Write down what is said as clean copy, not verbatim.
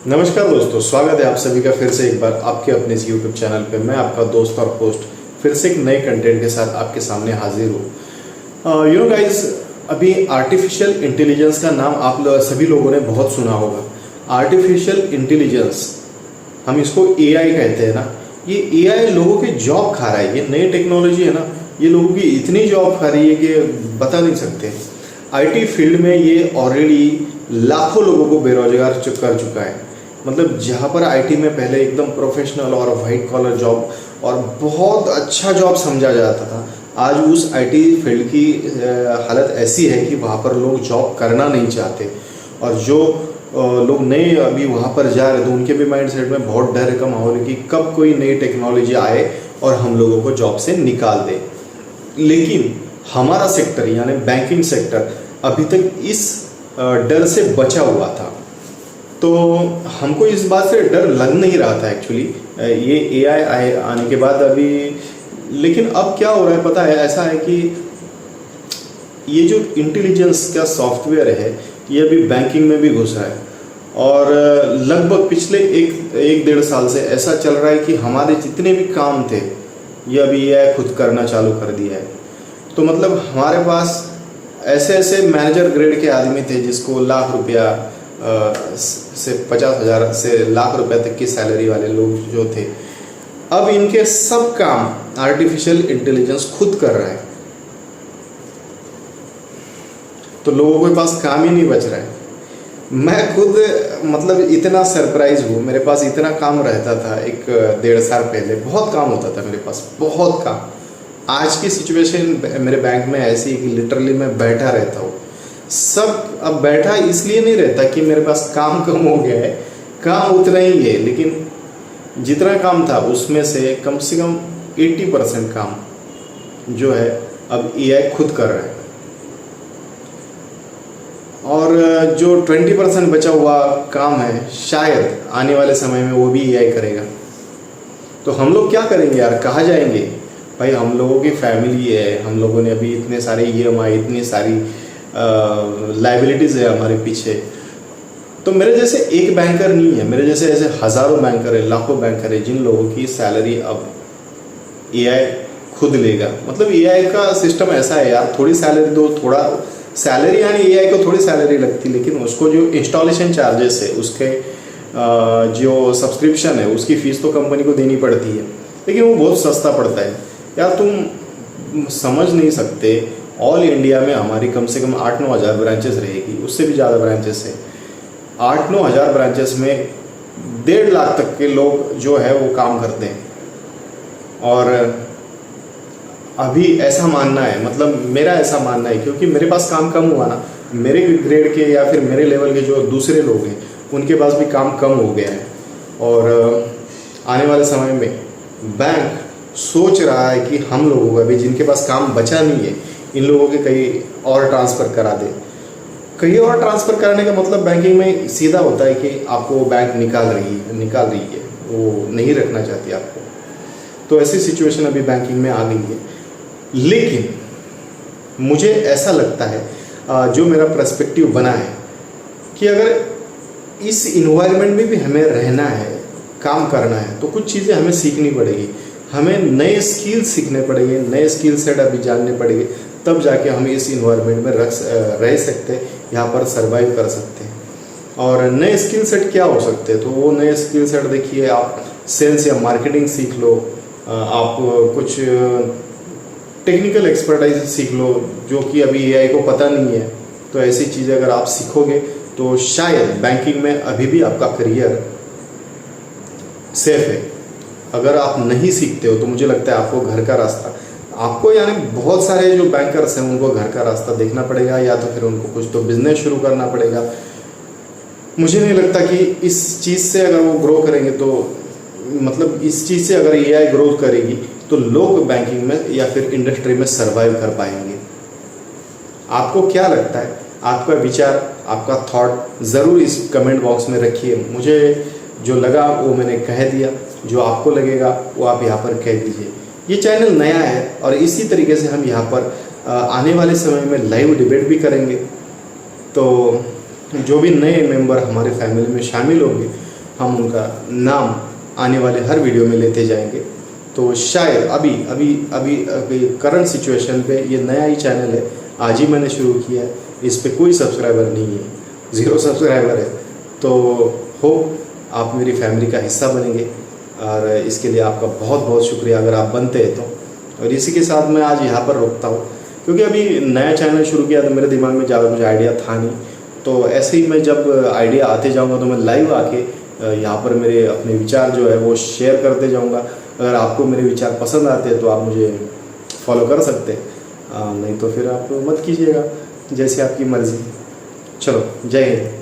नमस्कार दोस्तों, स्वागत है आप सभी का फिर से एक बार आपके अपने इस यूट्यूब चैनल पे। मैं आपका दोस्त और होस्ट फिर से एक नए कंटेंट के साथ आपके सामने हाजिर हूँ। यू नो गाइस, अभी आर्टिफिशियल इंटेलिजेंस का नाम आप सभी लोगों ने बहुत सुना होगा। आर्टिफिशियल इंटेलिजेंस, हम इसको एआई कहते हैं ना। ये एआई लोगों के जॉब खा रहा है। ये नई टेक्नोलॉजी है ना, ये लोगों की इतनी जॉब खा रही है कि बता नहीं सकते। आईटी फील्ड में ये ऑलरेडी लाखों लोगों को बेरोजगार कर चुका है। मतलब जहाँ पर आईटी में पहले एकदम प्रोफेशनल और वाइट कॉलर जॉब और बहुत अच्छा जॉब समझा जाता था, आज उस आईटी फील्ड की हालत ऐसी है कि वहाँ पर लोग जॉब करना नहीं चाहते। और जो लोग नए अभी वहाँ पर जा रहे थे, उनके भी माइंड सेट में बहुत डर का माहौल है कि कब कोई नई टेक्नोलॉजी आए और हम लोगों को जॉब से निकाल दे। लेकिन हमारा सेक्टर यानी बैंकिंग सेक्टर अभी तक इस डर से बचा हुआ था। तो हमको इस बात से डर लग नहीं रहा था एक्चुअली, ये एआई आने के बाद अभी। लेकिन अब क्या हो रहा है पता है, ऐसा है कि ये जो इंटेलिजेंस का सॉफ्टवेयर है ये अभी बैंकिंग में भी घुस रहा है। और लगभग पिछले एक डेढ़ साल से ऐसा चल रहा है कि हमारे जितने भी काम थे ये अभी एआई खुद करना चालू कर दिया है। तो मतलब हमारे पास ऐसे ऐसे मैनेजर ग्रेड के आदमी थे जिसको लाख रुपया से 50,000 से लाख रुपए तक की सैलरी वाले लोग जो थे, अब इनके सब काम आर्टिफिशियल इंटेलिजेंस खुद कर रहा है। तो लोगों के पास काम ही नहीं बच रहा है। मैं खुद मतलब इतना सरप्राइज हूँ। मेरे पास इतना काम रहता था एक डेढ़ साल पहले, बहुत काम होता था मेरे पास, बहुत काम। आज की सिचुएशन मेरे बैंक में ऐसी है कि लिटरली मैं बैठा रहता हूँ। सब अब बैठा इसलिए नहीं रहता कि मेरे पास काम कम हो गया है, काम उतना ही है, लेकिन जितना काम था उसमें से कम 80% काम जो है अब एआई खुद कर रहा है। और जो 20% बचा हुआ काम है शायद आने वाले समय में वो भी एआई करेगा। तो हम लोग क्या करेंगे यार, कहाँ जाएंगे भाई? हम लोगों की फैमिली है, हम लोगों ने अभी इतने सारे ईएमआई, इतनी सारी लाइबिलिटीज़ है हमारे पीछे। तो मेरे जैसे एक बैंकर नहीं है, मेरे जैसे ऐसे हज़ारों बैंकर है, लाखों बैंकर है जिन लोगों की सैलरी अब एआई खुद लेगा। मतलब एआई का सिस्टम ऐसा है यार, थोड़ी सैलरी दो, थोड़ा सैलरी यानी एआई को थोड़ी सैलरी लगती, लेकिन उसको जो इंस्टॉलेशन चार्जेस है, उसके जो सब्सक्रिप्शन है, उसकी फ़ीस तो कंपनी को देनी पड़ती है, लेकिन वो बहुत सस्ता पड़ता है यार। तुम समझ नहीं सकते, ऑल इंडिया में हमारी कम से कम 8-9 हज़ार ब्रांचेस रहेगी, उससे भी ज़्यादा ब्रांचेस है। 8-9 हज़ार ब्रांचेस में 1.5 लाख तक के लोग जो है वो काम करते हैं। और अभी ऐसा मानना है, मतलब मेरा ऐसा मानना है, क्योंकि मेरे पास काम कम हुआ ना, मेरे ग्रेड के या फिर मेरे लेवल के जो दूसरे लोग हैं उनके पास भी काम कम हो गया है। और आने वाले समय में बैंक सोच रहा है कि हम लोगों को अभी जिनके पास काम बचा नहीं है, इन लोगों के कहीं और ट्रांसफ़र करा दे। कहीं और ट्रांसफ़र कराने का मतलब बैंकिंग में सीधा होता है कि आपको बैंक निकाल रही है, वो नहीं रखना चाहती आपको। तो ऐसी सिचुएशन अभी बैंकिंग में आ गई है। लेकिन मुझे ऐसा लगता है, जो मेरा पर्सपेक्टिव बना है कि अगर इस इन्वायरमेंट में भी हमें रहना है, काम करना है, तो कुछ चीज़ें हमें सीखनी पड़ेगी। हमें नए स्किल सीखने पड़ेंगे, नए स्किल सेट अभी जानने पड़ेंगे, तब जाके हम इस इन्वायरमेंट में रह सकते हैं, यहाँ पर सर्वाइव कर सकते हैं। और नए स्किल सेट क्या हो सकते हैं? तो वो नए स्किल सेट देखिए, आप सेल्स या मार्केटिंग सीख लो, आप कुछ टेक्निकल एक्सपर्टाइज सीख लो जो कि अभी एआई को पता नहीं है। तो ऐसी चीज़ें अगर आप सीखोगे तो शायद बैंकिंग में अभी भी आपका करियर सेफ है। अगर आप नहीं सीखते हो तो मुझे लगता है आपको घर का रास्ता, आपको यानी बहुत सारे जो बैंकर्स हैं उनको घर का रास्ता देखना पड़ेगा, या तो फिर उनको कुछ तो बिजनेस शुरू करना पड़ेगा। मुझे नहीं लगता कि इस चीज़ से अगर वो ग्रो करेंगे, तो मतलब इस चीज़ से अगर एआई ग्रो करेगी तो लोग बैंकिंग में या फिर इंडस्ट्री में सर्वाइव कर पाएंगे। आपको क्या लगता है? आपका विचार, आपका थॉट ज़रूर इस कमेंट बॉक्स में रखिए। मुझे जो लगा वो मैंने कह दिया, जो आपको लगेगा वो आप यहाँ पर कह दीजिए। ये चैनल नया है और इसी तरीके से हम यहाँ पर आने वाले समय में लाइव डिबेट भी करेंगे। तो जो भी नए मेंबर हमारे फैमिली में शामिल होंगे हम उनका नाम आने वाले हर वीडियो में लेते जाएंगे। तो शायद अभी करंट सिचुएशन पे ये नया ही चैनल है, आज ही मैंने शुरू किया है, इस पे कोई सब्सक्राइबर नहीं है, 0 सब्सक्राइबर है। तो होप आप मेरी फैमिली का हिस्सा बनेंगे और इसके लिए आपका बहुत बहुत शुक्रिया अगर आप बनते हैं तो। और इसी के साथ मैं आज यहाँ पर रोकता हूँ, क्योंकि अभी नया चैनल शुरू किया तो मेरे दिमाग में ज़्यादा कुछ आइडिया था नहीं। तो ऐसे ही मैं जब आइडिया आते जाऊँगा तो मैं लाइव आके यहाँ पर मेरे अपने विचार जो है वो शेयर करते जाऊँगा। अगर आपको मेरे विचार पसंद आते हैं तो आप मुझे फॉलो कर सकते हैं, नहीं तो फिर आप मत कीजिएगा, जैसे आपकी मर्ज़ी। चलो, जय हिंद।